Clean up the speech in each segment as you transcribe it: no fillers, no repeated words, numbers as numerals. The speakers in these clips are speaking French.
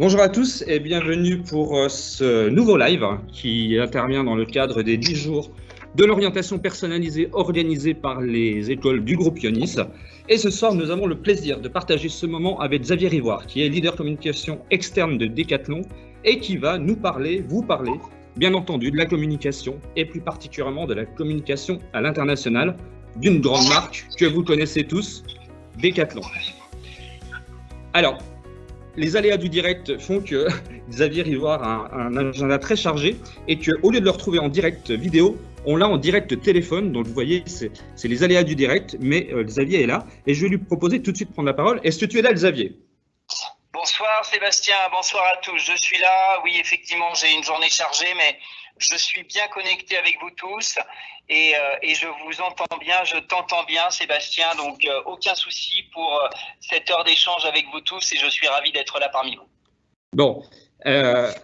Bonjour à tous et bienvenue pour ce nouveau live qui intervient dans le cadre des 10 jours de l'orientation personnalisée organisée par les écoles du groupe Ionis. Et ce soir, nous avons le plaisir de partager ce moment avec Xavier Rivoire, qui est leader communication externe de Decathlon et qui va nous parler, vous parler, bien entendu, de la communication et plus particulièrement de la communication à l'international d'une grande marque que vous connaissez tous, Decathlon. Alors, les aléas du direct font que Xavier Rivoire a un agenda très chargé et qu'au lieu de le retrouver en direct vidéo, on l'a en direct téléphone. Donc vous voyez, c'est les aléas du direct, mais Xavier est là et je vais lui proposer tout de suite de prendre la parole. Est-ce que tu es là, Xavier ? Bonsoir Sébastien, bonsoir à tous. Je suis là, oui effectivement j'ai une journée chargée, mais je suis bien connecté avec vous tous et je vous entends bien, je t'entends bien Sébastien, donc aucun souci pour cette heure d'échange avec vous tous et je suis ravi d'être là parmi vous. Bon,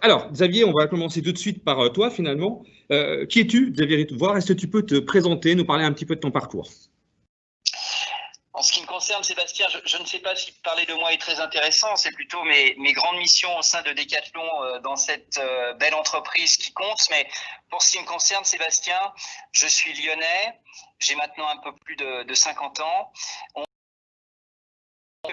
alors Xavier, on va commencer tout de suite par toi finalement. Qui es-tu, Xavier Rivoire ? Est-ce que tu peux te présenter, nous parler un petit peu de ton parcours ? En ce qui me concerne, Sébastien, je ne sais pas si parler de moi est très intéressant, c'est plutôt mes grandes missions au sein de Decathlon dans cette belle entreprise qui compte. Mais pour ce qui me concerne, Sébastien, je suis lyonnais, j'ai maintenant un peu plus de 50 ans.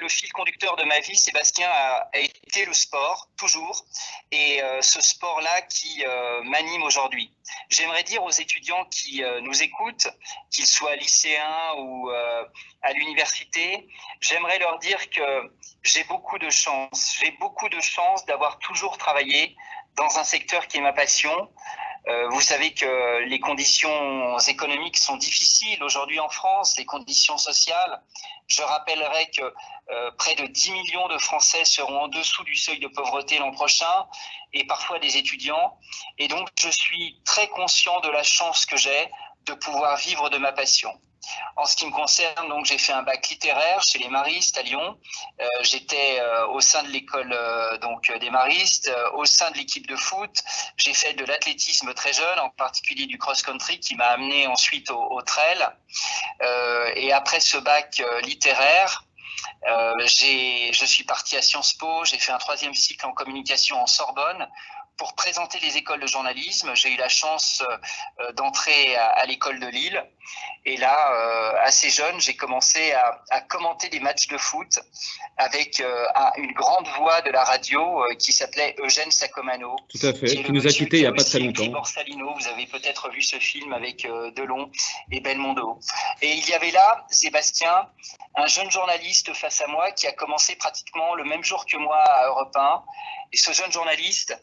Le fil conducteur de ma vie, Sébastien, a été le sport, toujours, et ce sport-là qui m'anime aujourd'hui. J'aimerais dire aux étudiants qui nous écoutent, qu'ils soient lycéens ou à l'université, j'aimerais leur dire que j'ai beaucoup de chance. J'ai beaucoup de chance d'avoir toujours travaillé dans un secteur qui est ma passion. Vous savez que les conditions économiques sont difficiles aujourd'hui en France, les conditions sociales. Je rappellerai que près de 10 millions de Français seront en dessous du seuil de pauvreté l'an prochain et parfois des étudiants. Et donc, je suis très conscient de la chance que j'ai de pouvoir vivre de ma passion. En ce qui me concerne, donc j'ai fait un bac littéraire chez les Maristes à Lyon. J'étais au sein de l'école des Maristes, au sein de l'équipe de foot. J'ai fait de l'athlétisme très jeune, en particulier du cross-country, qui m'a amené ensuite au trail. Et après ce bac littéraire, je suis parti à Sciences Po. J'ai fait un 3e cycle en communication en Sorbonne pour présenter les écoles de journalisme. J'ai eu la chance d'entrer à l'école de Lille. Et là, assez jeune, j'ai commencé à commenter des matchs de foot avec une grande voix de la radio qui s'appelait Eugène Sacomano. Tout à fait, qui nous a quittés il n'y a pas très longtemps. Borsalino, vous avez peut-être vu ce film avec Delon et Belmondo. Et il y avait là, Sébastien, un jeune journaliste face à moi qui a commencé pratiquement le même jour que moi à Europe 1. Et ce jeune journaliste,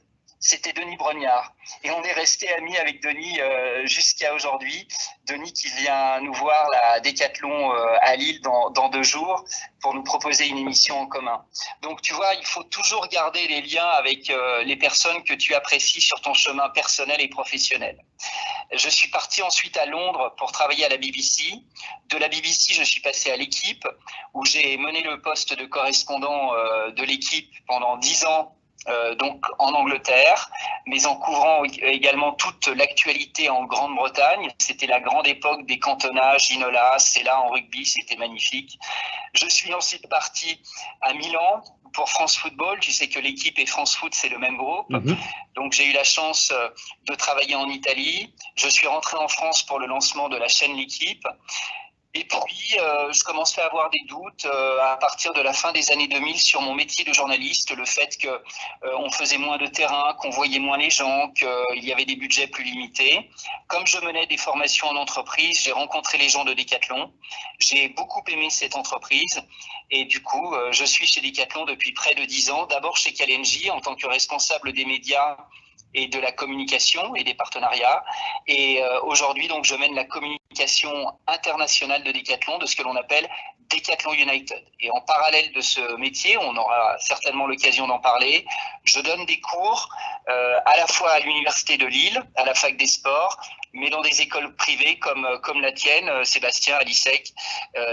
c'était Denis Brognard. Et on est resté amis avec Denis jusqu'à aujourd'hui. Denis qui vient nous voir à Decathlon à Lille dans 2 jours pour nous proposer une émission en commun. Donc tu vois, il faut toujours garder les liens avec les personnes que tu apprécies sur ton chemin personnel et professionnel. Je suis parti ensuite à Londres pour travailler à la BBC. De la BBC, je suis passé à l'équipe où j'ai mené le poste de correspondant de l'équipe pendant 10 ans. Donc en Angleterre, mais en couvrant également toute l'actualité en Grande-Bretagne. C'était la grande époque des cantonnages, Ginola, Sella en rugby, c'était magnifique. Je suis ensuite parti à Milan pour France Football. Tu sais que l'équipe et France Foot, c'est le même groupe. Donc j'ai eu la chance de travailler en Italie. Je suis rentré en France pour le lancement de la chaîne L'équipe. Et puis, je commençais à avoir des doutes à partir de la fin des années 2000 sur mon métier de journaliste, le fait qu'on faisait moins de terrain, qu'on voyait moins les gens, qu'il y avait des budgets plus limités. Comme je menais des formations en entreprise, j'ai rencontré les gens de Decathlon. J'ai beaucoup aimé cette entreprise et du coup, je suis chez Decathlon depuis près de 10 ans. D'abord chez Kalenji en tant que responsable des médias et de la communication et des partenariats. Et aujourd'hui, donc, je mène la communication internationale de Decathlon, de ce que l'on appelle Decathlon United. Et en parallèle de ce métier, on aura certainement l'occasion d'en parler, je donne des cours à la fois à l'Université de Lille, à la Fac des Sports, mais dans des écoles privées comme la tienne, Sébastien, à l'ISEC.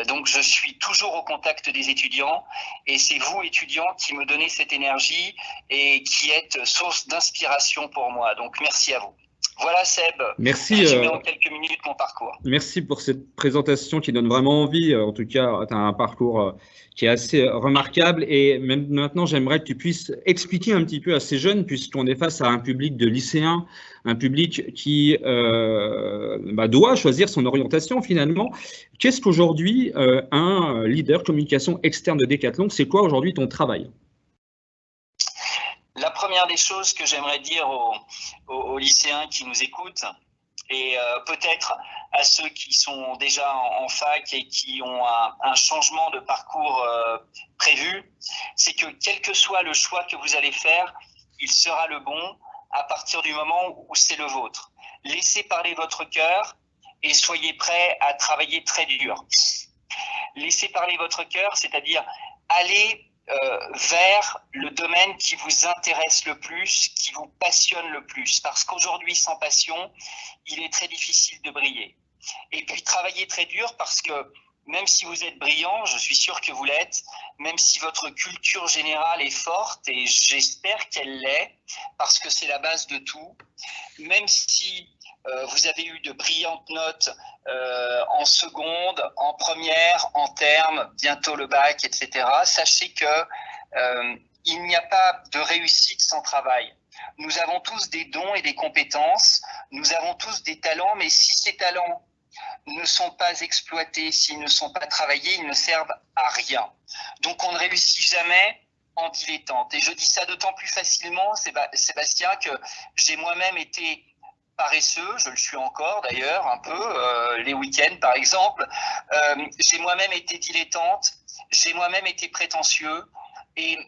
Donc, je suis toujours au contact des étudiants et c'est vous, étudiants, qui me donnez cette énergie et qui êtes source d'inspiration pour moi. Donc, merci à vous. Voilà Seb, Merci. résumé en quelques minutes mon parcours. Merci pour cette présentation qui donne vraiment envie. En tout cas, tu as un parcours qui est assez remarquable. Et même maintenant, j'aimerais que tu puisses expliquer un petit peu à ces jeunes, puisqu'on est face à un public de lycéens, un public qui doit choisir son orientation finalement. Qu'est-ce qu'aujourd'hui un leader communication externe de Decathlon? C'est quoi aujourd'hui ton travail? La première des choses que j'aimerais dire aux lycéens qui nous écoutent, et peut-être à ceux qui sont déjà en fac et qui ont un changement de parcours prévu, c'est que quel que soit le choix que vous allez faire, il sera le bon à partir du moment où c'est le vôtre. Laissez parler votre cœur et soyez prêts à travailler très dur. Laissez parler votre cœur, c'est-à-dire allez vers le domaine qui vous intéresse le plus, qui vous passionne le plus. Parce qu'aujourd'hui, sans passion, il est très difficile de briller. Et puis, travaillez très dur parce que même si vous êtes brillant, je suis sûr que vous l'êtes, même si votre culture générale est forte, et j'espère qu'elle l'est, parce que c'est la base de tout, même si vous avez eu de brillantes notes en seconde, en première, en termes, bientôt le bac, etc. Sachez que il n'y a pas de réussite sans travail. Nous avons tous des dons et des compétences, nous avons tous des talents, mais si ces talents ne sont pas exploités, s'ils ne sont pas travaillés, ils ne servent à rien. Donc on ne réussit jamais en dilettante. Et je dis ça d'autant plus facilement, Sébastien, que j'ai moi-même été paresseux, je le suis encore d'ailleurs un peu, les week-ends par exemple. J'ai moi-même été dilettante, j'ai moi-même été prétentieux et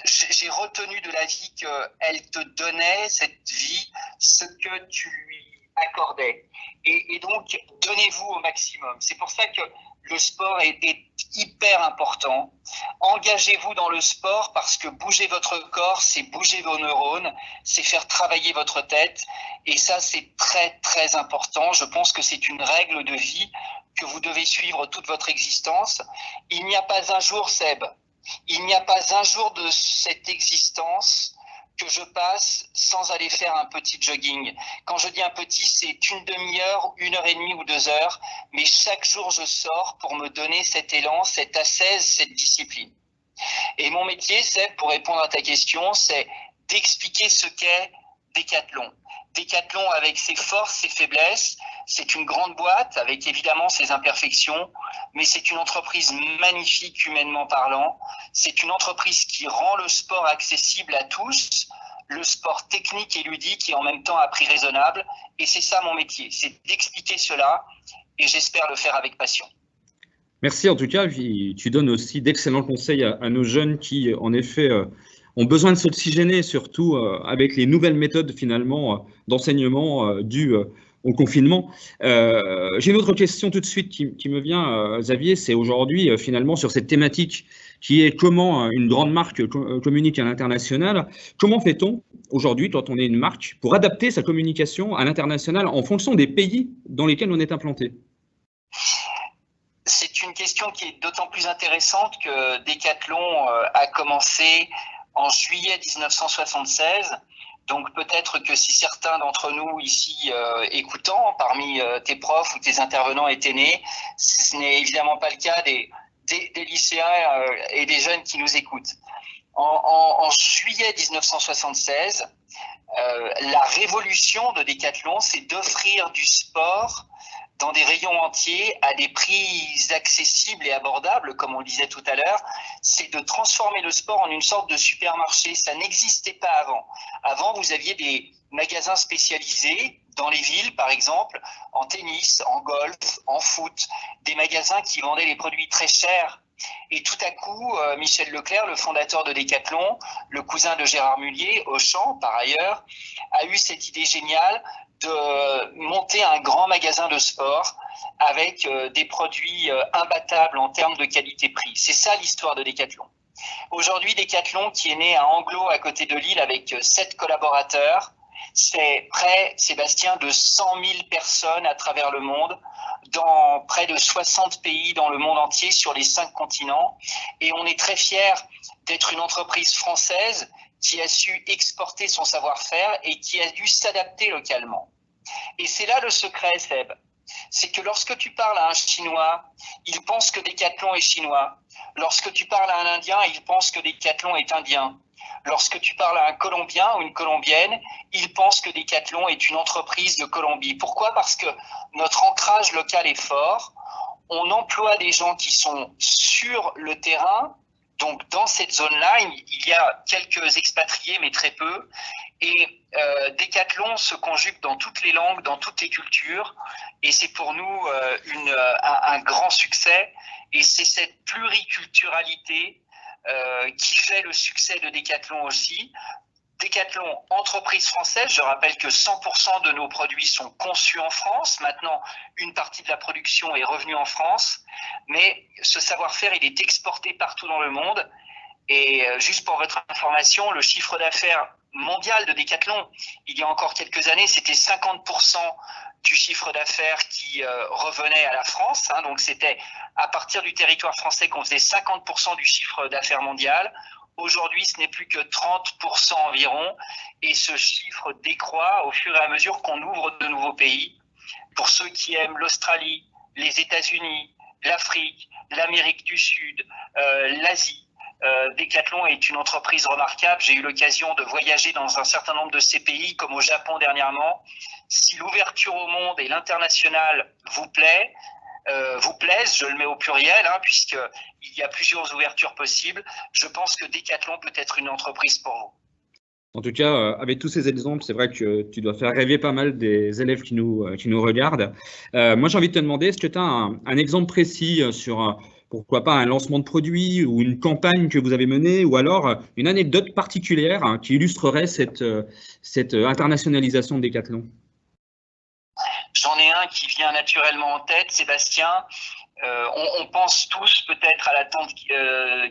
j'ai retenu de la vie qu'elle te donnait, cette vie, ce que tu lui accordais. Et donc, donnez-vous au maximum. C'est pour ça que le sport est hyper important. Engagez-vous dans le sport parce que bouger votre corps, c'est bouger vos neurones, c'est faire travailler votre tête. Et ça, c'est très, très important. Je pense que c'est une règle de vie que vous devez suivre toute votre existence. Il n'y a pas un jour, Seb, il n'y a pas un jour de cette existence que je passe sans aller faire un petit jogging. Quand je dis un petit, c'est une demi-heure, 1h30 ou 2 heures, mais chaque jour je sors pour me donner cet élan, cette ascèse, cette discipline. Et mon métier, c'est, pour répondre à ta question, c'est d'expliquer ce qu'est Decathlon. Decathlon avec ses forces, ses faiblesses, c'est une grande boîte avec évidemment ses imperfections, mais c'est une entreprise magnifique humainement parlant. C'est une entreprise qui rend le sport accessible à tous, le sport technique et ludique et en même temps à prix raisonnable. Et c'est ça mon métier, c'est d'expliquer cela et j'espère le faire avec passion. Merci en tout cas, tu donnes aussi d'excellents conseils à nos jeunes qui en effet ont besoin de s'oxygéner, surtout avec les nouvelles méthodes finalement d'enseignement dues au confinement. J'ai une autre question tout de suite qui me vient, Xavier, c'est aujourd'hui finalement sur cette thématique qui est comment une grande marque communique à l'international. Comment fait-on aujourd'hui quand on est une marque pour adapter sa communication à l'international en fonction des pays dans lesquels on est implanté? C'est une question qui est d'autant plus intéressante que Decathlon a commencé en juillet 1976. Donc peut-être que si certains d'entre nous ici écoutants, parmi tes profs ou tes intervenants étaient nés, ce n'est évidemment pas le cas des lycéens et des jeunes qui nous écoutent. En juillet 1976, la révolution de Decathlon, c'est d'offrir du sport dans des rayons entiers à des prix accessibles et abordables, comme on le disait tout à l'heure. C'est de transformer le sport en une sorte de supermarché. Ça n'existait pas avant. Avant, vous aviez des magasins spécialisés dans les villes, par exemple, en tennis, en golf, en foot, des magasins qui vendaient les produits très chers. Et tout à coup, Michel Leclerc, le fondateur de Decathlon, le cousin de Gérard Mullier, Auchan par ailleurs, a eu cette idée géniale de monter un grand magasin de sport avec des produits imbattables en termes de qualité-prix. C'est ça l'histoire de Decathlon. Aujourd'hui, Decathlon, qui est né à Anglo, à côté de Lille, avec 7 collaborateurs, c'est près, Sébastien, de 100 000 personnes à travers le monde, dans près de 60 pays dans le monde entier, sur les 5 continents. Et on est très fiers d'être une entreprise française qui a su exporter son savoir-faire et qui a dû s'adapter localement. Et c'est là le secret, Seb. C'est que lorsque tu parles à un Chinois, il pense que Decathlon est chinois. Lorsque tu parles à un Indien, il pense que Decathlon est indien. Lorsque tu parles à un Colombien ou une Colombienne, il pense que Decathlon est une entreprise de Colombie. Pourquoi ? Parce que notre ancrage local est fort. On emploie des gens qui sont sur le terrain. Donc, dans cette zone-là, il y a quelques expatriés, mais très peu. Et Decathlon se conjugue dans toutes les langues, dans toutes les cultures. Et c'est pour nous un grand succès. Et c'est cette pluriculturalité qui fait le succès de Decathlon aussi. Decathlon, entreprise française, je rappelle que 100% de nos produits sont conçus en France. Maintenant, une partie de la production est revenue en France, mais ce savoir-faire, il est exporté partout dans le monde. Et juste pour votre information, le chiffre d'affaires mondial de Decathlon, il y a encore quelques années, c'était 50% du chiffre d'affaires qui revenait à la France. Donc c'était à partir du territoire français qu'on faisait 50% du chiffre d'affaires mondial. Aujourd'hui, ce n'est plus que 30% environ, et ce chiffre décroît au fur et à mesure qu'on ouvre de nouveaux pays. Pour ceux qui aiment l'Australie, les États-Unis, l'Afrique, l'Amérique du Sud, l'Asie, Decathlon est une entreprise remarquable. J'ai eu l'occasion de voyager dans un certain nombre de ces pays, comme au Japon dernièrement. Si l'ouverture au monde et l'international vous plaisent, je le mets au pluriel, puisqu'il y a plusieurs ouvertures possibles, je pense que Decathlon peut être une entreprise pour vous. En tout cas, avec tous ces exemples, c'est vrai que tu dois faire rêver pas mal des élèves qui nous regardent. Moi, j'ai envie de te demander, est-ce que tu as un exemple précis sur, pourquoi pas, un lancement de produit ou une campagne que vous avez menée, ou alors une anecdote particulière qui illustrerait cette internationalisation de Decathlon? J'en ai un qui vient naturellement en tête, Sébastien. On pense tous peut-être à la tente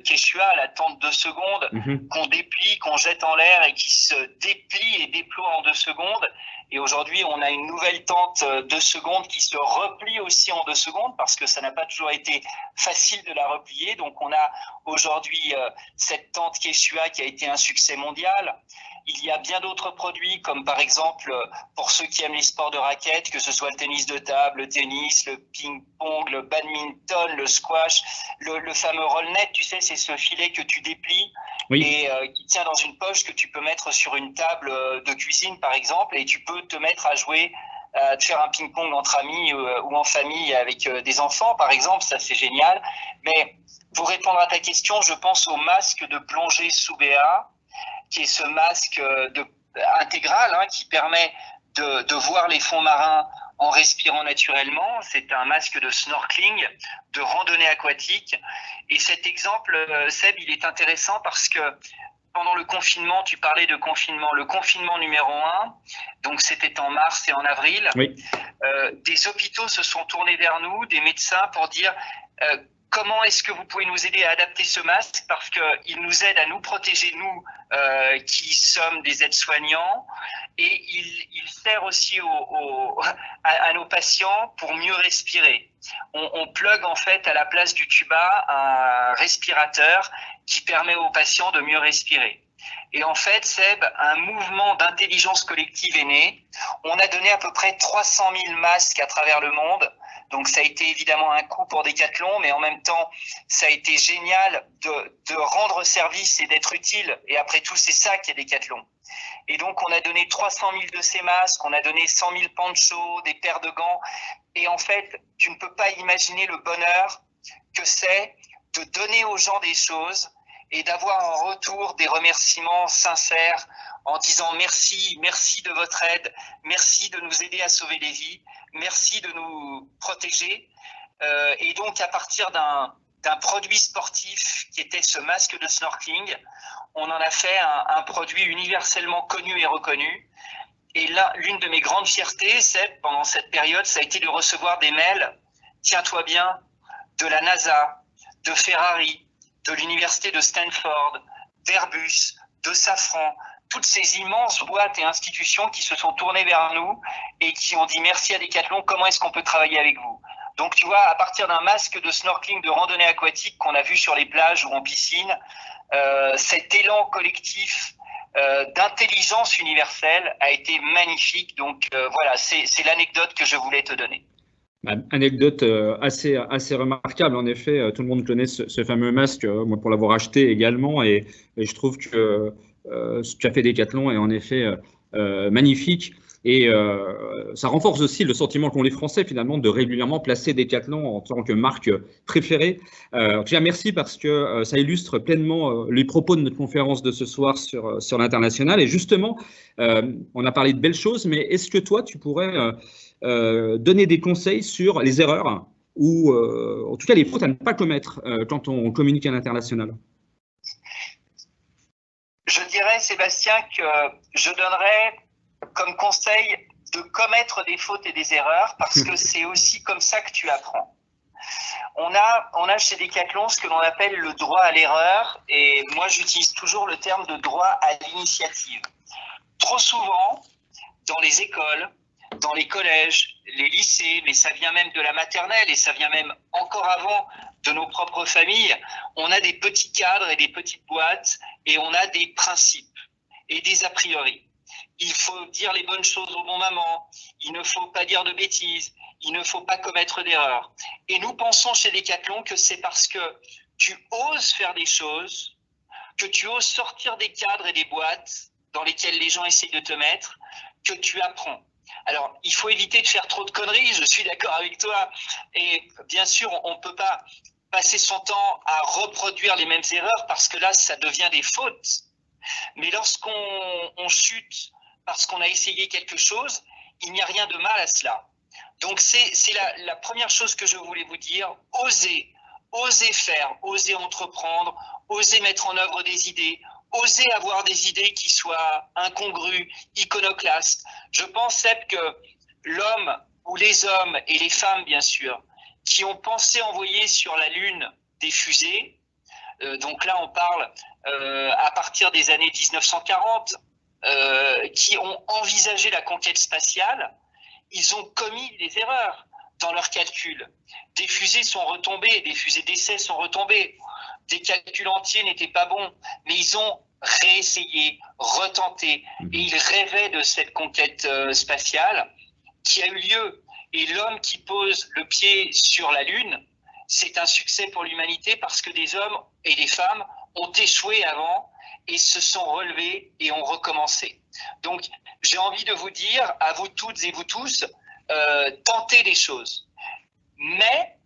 Quechua, à la tente 2 secondes, qu'on déplie, qu'on jette en l'air et qui se déplie et déploie en 2 secondes. Et aujourd'hui, on a une nouvelle tente 2 secondes qui se replie aussi en 2 secondes parce que ça n'a pas toujours été facile de la replier. Donc, on a aujourd'hui cette tente Quechua qui a été un succès mondial. Il y a bien d'autres produits, comme par exemple, pour ceux qui aiment les sports de raquettes, que ce soit le tennis de table, le tennis, le ping-pong, le badminton, le squash, le fameux roll-net, tu sais, c'est ce filet que tu déplies et qui tient dans une poche que tu peux mettre sur une table de cuisine, par exemple, et tu peux te mettre à jouer, à te faire un ping-pong entre amis ou en famille avec des enfants, par exemple, ça c'est génial. Mais pour répondre à ta question, je pense au masque de plongée sous BA, qui est ce masque intégral qui permet de voir les fonds marins en respirant naturellement. C'est un masque de snorkeling, de randonnée aquatique. Et cet exemple, Seb, il est intéressant parce que pendant le confinement, tu parlais de confinement, le confinement numéro 1, donc c'était en mars et en avril, des hôpitaux se sont tournés vers nous, des médecins, pour dire comment est-ce que vous pouvez nous aider à adapter ce masque, parce qu'il nous aide à nous protéger, nous qui sommes des aides-soignants, et il sert aussi à nos patients pour mieux respirer. On plug en fait à la place du tuba un respirateur qui permet aux patients de mieux respirer. Et en fait, Seb, un mouvement d'intelligence collective est né. On a donné à peu près 300 000 masques à travers le monde. Donc ça a été évidemment un coût pour Decathlon, mais en même temps, ça a été génial de rendre service et d'être utile. Et après tout, c'est ça qui est Decathlon. Et donc, on a donné 300 000 de ces masques, on a donné 100 000 ponchos, des paires de gants. Et en fait, tu ne peux pas imaginer le bonheur que c'est de donner aux gens des choses et d'avoir en retour des remerciements sincères en disant merci, merci de votre aide, merci de nous aider à sauver des vies, merci de nous protéger. Et donc, à partir d'un produit sportif qui était ce masque de snorkeling, on en a fait un produit universellement connu et reconnu. Et là, l'une de mes grandes fiertés, c'est pendant cette période, ça a été de recevoir des mails, tiens-toi bien, de la NASA, de Ferrari, de l'université de Stanford, d'Airbus, de Safran, toutes ces immenses boîtes et institutions qui se sont tournées vers nous et qui ont dit merci à Decathlon, comment est-ce qu'on peut travailler avec vous? Donc tu vois, à partir d'un masque de snorkeling de randonnée aquatique qu'on a vu sur les plages ou en piscine, cet élan collectif d'intelligence universelle a été magnifique. Donc voilà, c'est l'anecdote que je voulais te donner. Anecdote assez remarquable, en effet. Tout le monde connaît ce fameux masque, moi pour l'avoir acheté également, et je trouve que ce qu'a fait Decathlon est en effet magnifique. Et ça renforce aussi le sentiment qu'ont les Français finalement de régulièrement placer Decathlon en tant que marque préférée. En tout cas, merci parce que ça illustre pleinement les propos de notre conférence de ce soir sur l'international. Et justement, on a parlé de belles choses, mais est-ce que toi, tu pourrais donner des conseils sur les erreurs ou en tout cas les fautes à ne pas commettre quand on communique à l'international? Je dirais, Sébastien, que je donnerais comme conseil de commettre des fautes et des erreurs parce que c'est aussi comme ça que tu apprends. On a chez Decathlon ce que l'on appelle le droit à l'erreur et moi j'utilise toujours le terme de droit à l'initiative. Trop souvent, dans les écoles, dans les collèges, les lycées, mais ça vient même de la maternelle et ça vient même encore avant de nos propres familles, on a des petits cadres et des petites boîtes et on a des principes et des a priori. Il faut dire les bonnes choses au bon moment, il ne faut pas dire de bêtises, il ne faut pas commettre d'erreurs. Et nous pensons chez Decathlon que c'est parce que tu oses faire des choses, que tu oses sortir des cadres et des boîtes dans lesquelles les gens essayent de te mettre, que tu apprends. Alors, il faut éviter de faire trop de conneries, je suis d'accord avec toi. Et bien sûr, on ne peut pas passer son temps à reproduire les mêmes erreurs parce que là, ça devient des fautes. Mais lorsqu'on chute parce qu'on a essayé quelque chose, il n'y a rien de mal à cela. Donc, c'est la première chose que je voulais vous dire. Osez faire, osez entreprendre, osez mettre en œuvre des idées, osez avoir des idées qui soient incongrues, iconoclastes. Je pense, Seb, que l'homme ou les hommes et les femmes, bien sûr, qui ont pensé envoyer sur la Lune des fusées, donc là on parle à partir des années 1940, qui ont envisagé la conquête spatiale, ils ont commis des erreurs dans leurs calculs. Des fusées sont retombées, des fusées d'essai sont retombées, des calculs entiers n'étaient pas bons, mais ils ont réessayé, retenté, et ils rêvaient de cette conquête spatiale qui a eu lieu. Et l'homme qui pose le pied sur la Lune, c'est un succès pour l'humanité parce que des hommes et des femmes ont échoué avant et se sont relevés et ont recommencé. Donc, j'ai envie de vous dire, à vous toutes et vous tous, tentez des choses. Mais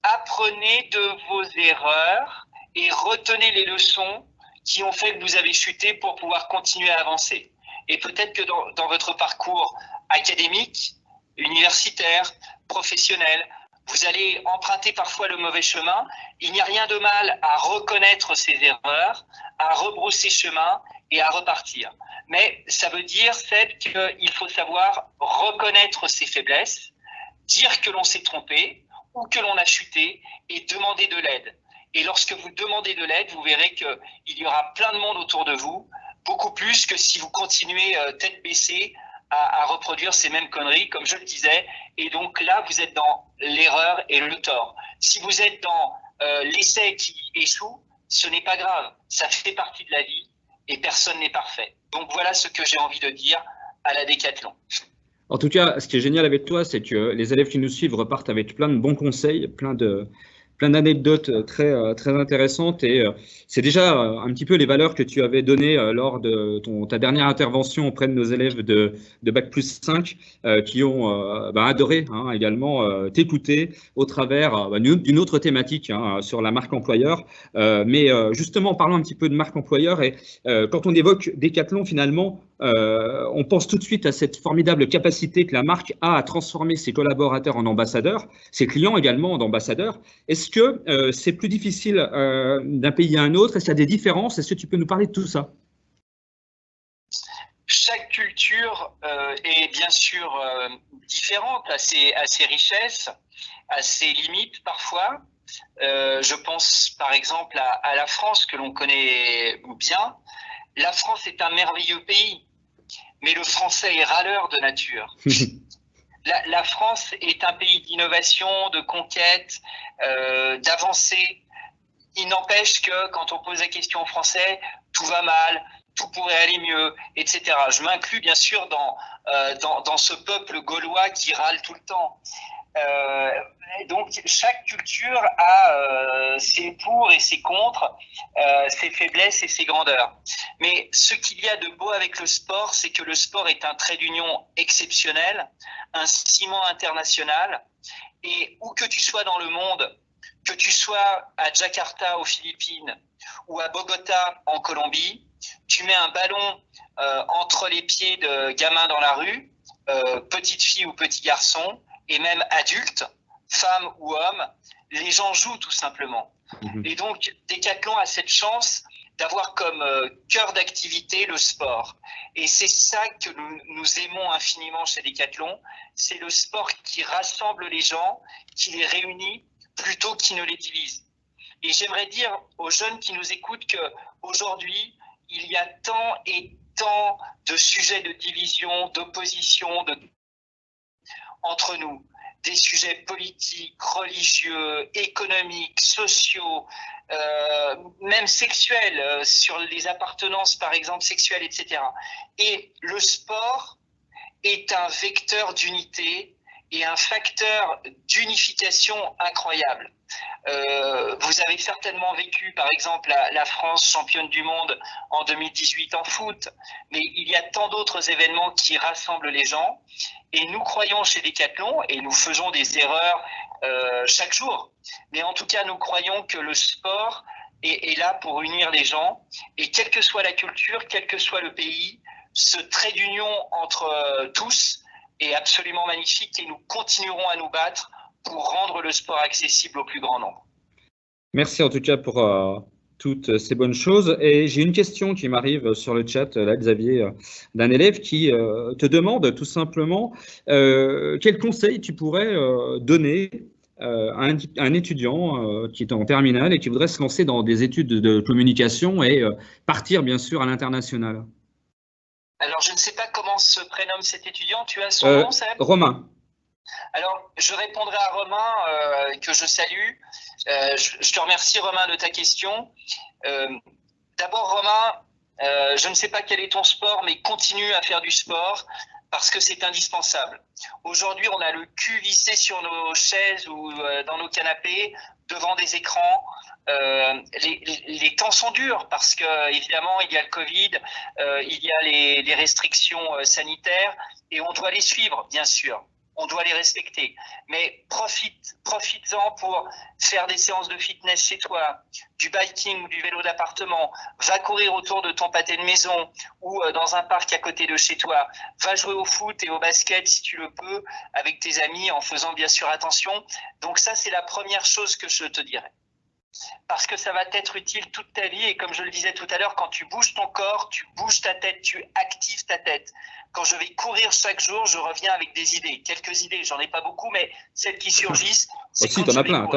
apprenez de vos erreurs et retenez les leçons qui ont fait que vous avez chuté pour pouvoir continuer à avancer. Et peut-être que dans votre parcours académique, universitaire, professionnel, vous allez emprunter parfois le mauvais chemin. Il n'y a rien de mal à reconnaître ses erreurs, à rebrousser chemin et à repartir. Mais ça veut dire, Seb, qu'il faut savoir reconnaître ses faiblesses, dire que l'on s'est trompé ou que l'on a chuté et demander de l'aide. Et lorsque vous demandez de l'aide, vous verrez qu'il y aura plein de monde autour de vous, beaucoup plus que si vous continuez tête baissée à reproduire ces mêmes conneries, comme je le disais. Et donc là, vous êtes dans l'erreur et le tort. Si vous êtes dans l'essai qui échoue, ce n'est pas grave. Ça fait partie de la vie et personne n'est parfait. Donc voilà ce que j'ai envie de dire à la Decathlon. En tout cas, ce qui est génial avec toi, c'est que les élèves qui nous suivent repartent avec plein de bons conseils, plein d'anecdotes très intéressantes et c'est déjà un petit peu les valeurs que tu avais données lors de ta dernière intervention auprès de nos élèves de Bac+5 qui ont adoré également t'écouter au travers d'une autre thématique sur la marque employeur. Mais justement, parlons un petit peu de marque employeur et quand on évoque Decathlon, finalement, on pense tout de suite à cette formidable capacité que la marque a à transformer ses collaborateurs en ambassadeurs, ses clients également en ambassadeurs. Est-ce que c'est plus difficile d'un pays à un autre? Est-ce qu'il y a des différences? Est-ce que tu peux nous parler de tout ça? Chaque culture est bien sûr différente, à ses richesses, à ses limites parfois. Je pense par exemple à la France que l'on connaît bien. La France est un merveilleux pays, mais le français est râleur de nature. La France est un pays d'innovation, de conquête, d'avancée. Il n'empêche que quand on pose la question aux Français, tout va mal, tout pourrait aller mieux, etc. Je m'inclus bien sûr dans ce peuple gaulois qui râle tout le temps. Donc chaque culture a ses pour et ses contre, ses faiblesses et ses grandeurs. Mais ce qu'il y a de beau avec le sport, c'est que le sport est un trait d'union exceptionnel, un ciment international, et où que tu sois dans le monde, que tu sois à Jakarta aux Philippines ou à Bogota en Colombie, tu mets un ballon entre les pieds de gamins dans la rue, petite fille ou petit garçon, et même adultes, femmes ou hommes, les gens jouent tout simplement. Et donc, Decathlon a cette chance d'avoir comme cœur d'activité le sport. Et c'est ça que nous aimons infiniment chez Decathlon, c'est le sport qui rassemble les gens, qui les réunit, plutôt qu'il ne les divise. Et j'aimerais dire aux jeunes qui nous écoutent qu'aujourd'hui, il y a tant et tant de sujets de division, d'opposition entre nous. Des sujets politiques, religieux, économiques, sociaux, même sexuels, sur les appartenances par exemple sexuelles, etc. Et le sport est un vecteur d'unité et un facteur d'unification incroyable. Vous avez certainement vécu, par exemple, la France championne du monde en 2018 en foot, mais il y a tant d'autres événements qui rassemblent les gens. Et nous croyons chez Decathlon, et nous faisons des erreurs chaque jour, mais en tout cas, nous croyons que le sport est là pour unir les gens. Et quelle que soit la culture, quel que soit le pays, ce trait d'union entre tous est absolument magnifique et nous continuerons à nous battre pour rendre le sport accessible au plus grand nombre. Merci en tout cas pour toutes ces bonnes choses. Et j'ai une question qui m'arrive sur le chat, là, Xavier, d'un élève qui te demande tout simplement quel conseil tu pourrais donner à un étudiant qui est en terminale et qui voudrait se lancer dans des études de communication et partir bien sûr à l'international. Alors, je ne sais pas comment se prénomme cet étudiant. Tu as son nom, Seb ? Romain. Alors, je répondrai à Romain, que je salue. Je te remercie, Romain, de ta question. D'abord, Romain, je ne sais pas quel est ton sport, mais continue à faire du sport parce que c'est indispensable. Aujourd'hui, on a le cul vissé sur nos chaises ou dans nos canapés, devant des écrans. Les temps sont durs parce que évidemment il y a le Covid, il y a les restrictions sanitaires et on doit les suivre, bien sûr. On doit les respecter. Mais profites-en pour faire des séances de fitness chez toi, du biking ou du vélo d'appartement. Va courir autour de ton pâté de maison ou dans un parc à côté de chez toi. Va jouer au foot et au basket si tu le peux avec tes amis en faisant bien sûr attention. Donc ça, c'est la première chose que je te dirais. Parce que ça va t'être utile toute ta vie et comme je le disais tout à l'heure, quand tu bouges ton corps, tu bouges ta tête, tu actives ta tête. Quand je vais courir chaque jour, je reviens avec des idées, quelques idées, j'en ai pas beaucoup, mais celles qui surgissent, c'est aussi, t'en as plein.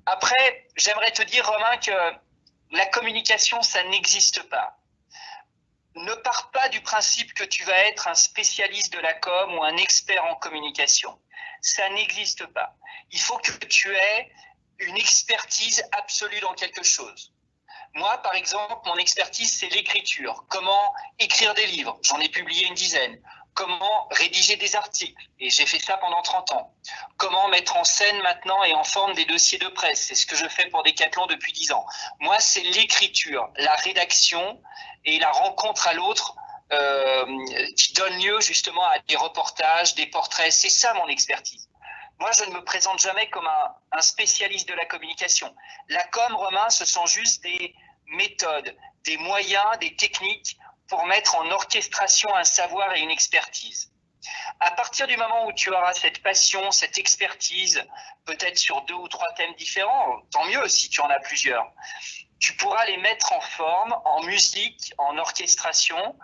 Après, j'aimerais te dire, Romain, que la communication, ça n'existe pas. Ne pars pas du principe que tu vas être un spécialiste de la com ou un expert en communication. Ça n'existe pas. Il faut que tu aies une expertise absolue dans quelque chose. Moi, par exemple, mon expertise, c'est l'écriture. Comment écrire des livres? J'en ai publié une dizaine. Comment rédiger des articles? Et j'ai fait ça pendant 30 ans. Comment mettre en scène maintenant et en forme des dossiers de presse? C'est ce que je fais pour Decathlon depuis 10 ans. Moi, c'est l'écriture, la rédaction et la rencontre à l'autre qui donne lieu justement à des reportages, des portraits. C'est ça mon expertise. Moi, je ne me présente jamais comme un spécialiste de la communication. La com, Romain, ce sont juste des méthodes, des moyens, des techniques pour mettre en orchestration un savoir et une expertise. À partir du moment où tu auras cette passion, cette expertise, peut-être sur 2 ou 3 thèmes différents, tant mieux si tu en as plusieurs, tu pourras les mettre en forme, en musique, en orchestration,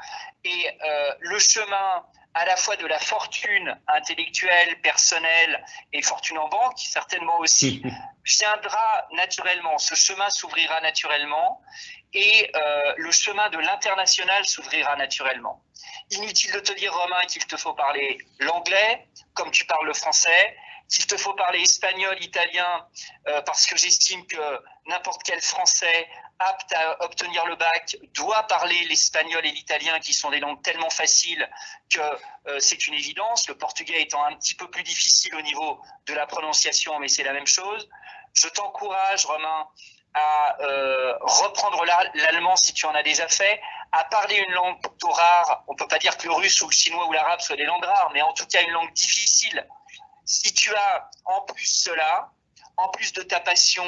et le chemin à la fois de la fortune intellectuelle, personnelle et fortune en banque, certainement aussi, viendra naturellement. Ce chemin s'ouvrira naturellement et le chemin de l'international s'ouvrira naturellement. Inutile de te dire, Romain, qu'il te faut parler l'anglais, comme tu parles le français, qu'il te faut parler espagnol, italien, parce que j'estime que n'importe quel Français apte à obtenir le bac doit parler l'espagnol et l'italien, qui sont des langues tellement faciles que c'est une évidence, le portugais étant un petit peu plus difficile au niveau de la prononciation, mais c'est la même chose. Je t'encourage, Romain, à reprendre l'allemand si tu en as déjà fait, à parler une langue plutôt rare. On ne peut pas dire que le russe ou le chinois ou l'arabe soient des langues rares, mais en tout cas une langue difficile. Si tu as en plus cela, en plus de ta passion,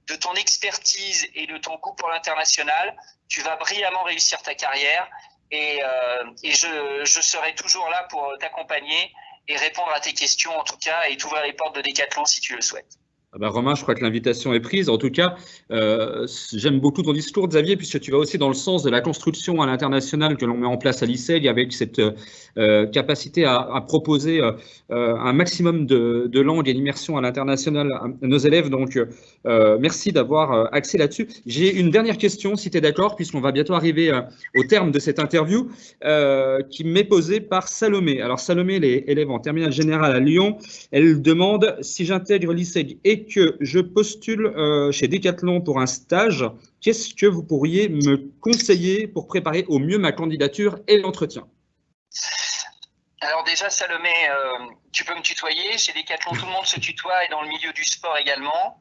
de ton expertise et de ton goût pour l'international, tu vas brillamment réussir ta carrière et je serai toujours là pour t'accompagner et répondre à tes questions en tout cas et t'ouvrir les portes de Decathlon si tu le souhaites. Ah ben Romain, je crois que l'invitation est prise. En tout cas, j'aime beaucoup ton discours, Xavier, puisque tu vas aussi dans le sens de la construction à l'international que l'on met en place à l'ISEG, avec cette capacité à proposer un maximum de langues et d'immersion à l'international à nos élèves. Donc, merci d'avoir axé là-dessus. J'ai une dernière question, si tu es d'accord, puisqu'on va bientôt arriver au terme de cette interview, qui m'est posée par Salomé. Alors, Salomé, elle est élève en terminale générale à Lyon. Elle demande si j'intègre l'ISEG et que je postule chez Decathlon pour un stage, qu'est-ce que vous pourriez me conseiller pour préparer au mieux ma candidature et l'entretien? Alors déjà, Salomé, tu peux me tutoyer. Chez Decathlon, tout le monde se tutoie et dans le milieu du sport également.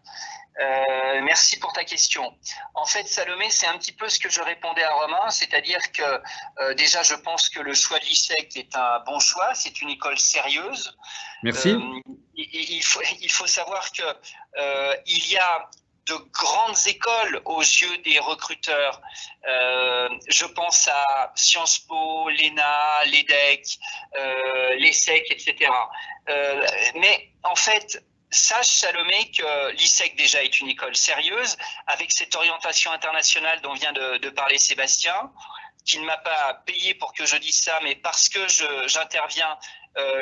Merci pour ta question. En fait, Salomé, c'est un petit peu ce que je répondais à Romain, c'est-à-dire que déjà, je pense que le choix de l'ISEG est un bon choix. C'est une école sérieuse. Merci. Il faut savoir que il y a de grandes écoles aux yeux des recruteurs. Je pense à Sciences Po, l'ENA, l'EDEC, l'ESSEC, etc. Mais en fait, sache, Salomé, que l'ISEG déjà est une école sérieuse, avec cette orientation internationale dont vient de parler Sébastien, qui ne m'a pas payé pour que je dise ça, mais parce que j'interviens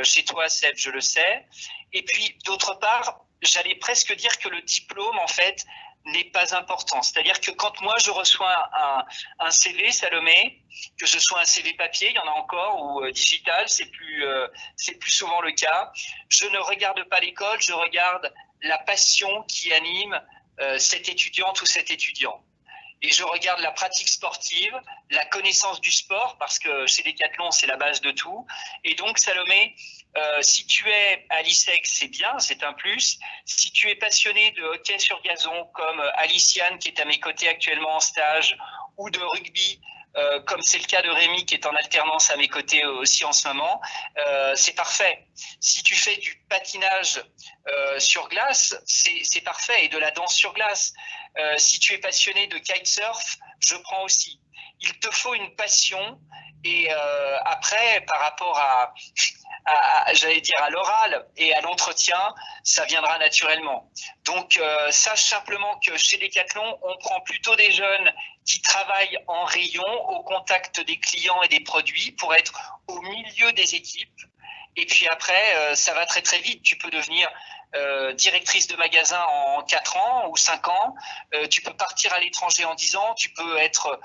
chez toi, Seb, je le sais. Et puis, d'autre part, j'allais presque dire que le diplôme, en fait, n'est pas important. C'est-à-dire que quand moi, je reçois un CV, Salomé, que ce soit un CV papier, il y en a encore, ou digital, c'est plus souvent le cas, je ne regarde pas l'école, je regarde la passion qui anime cette étudiante ou cet étudiant. Et je regarde la pratique sportive, la connaissance du sport, parce que chez Decathlon, c'est la base de tout. Et donc, Salomé, si tu es à l'ISEG, c'est bien, c'est un plus. Si tu es passionné de hockey sur gazon, comme Aliciane, qui est à mes côtés actuellement en stage, ou de rugby, comme c'est le cas de Rémi, qui est en alternance à mes côtés aussi en ce moment, c'est parfait. Si tu fais du patinage sur glace, c'est parfait, et de la danse sur glace. Si tu es passionné de kitesurf, je prends aussi. Il te faut une passion, et après, par rapport j'allais dire à l'oral et à l'entretien, ça viendra naturellement. Donc, sache simplement que chez Decathlon, on prend plutôt des jeunes qui travaillent en rayon, au contact des clients et des produits, pour être au milieu des équipes. Et puis après, ça va très très vite. Tu peux devenir directrice de magasin en 4 ans ou 5 ans. Tu peux partir à l'étranger en 10 ans. Tu peux être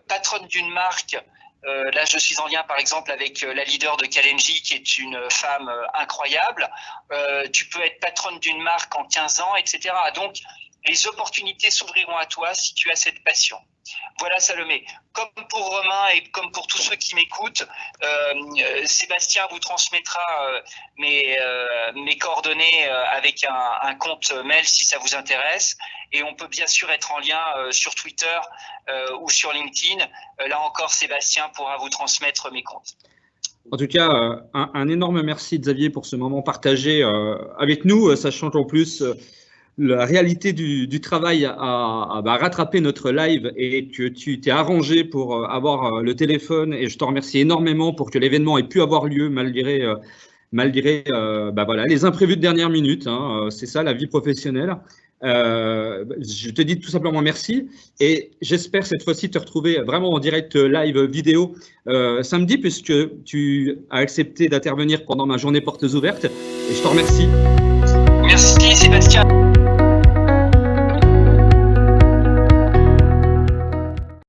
patronne d'une marque. Là, je suis en lien, par exemple, avec la leader de Kalenji, qui est une femme incroyable. Tu peux être patronne d'une marque en 15 ans, etc. Donc, les opportunités s'ouvriront à toi si tu as cette passion. Voilà, Salomé. Comme pour Romain et comme pour tous ceux qui m'écoutent, Sébastien vous transmettra mes coordonnées avec un compte mail si ça vous intéresse. Et on peut bien sûr être en lien sur Twitter ou sur LinkedIn. Là encore, Sébastien pourra vous transmettre mes comptes. En tout cas, un énorme merci, Xavier, pour ce moment partagé avec nous, sachant qu'en plus, la réalité du travail a rattrapé notre live et que tu t'es arrangé pour avoir le téléphone, et je te remercie énormément pour que l'événement ait pu avoir lieu malgré voilà, les imprévus de dernière minute, hein, c'est ça la vie professionnelle. Je te dis tout simplement merci et j'espère cette fois-ci te retrouver vraiment en direct live vidéo samedi, puisque tu as accepté d'intervenir pendant ma journée portes ouvertes, et je te remercie. Merci Sébastien.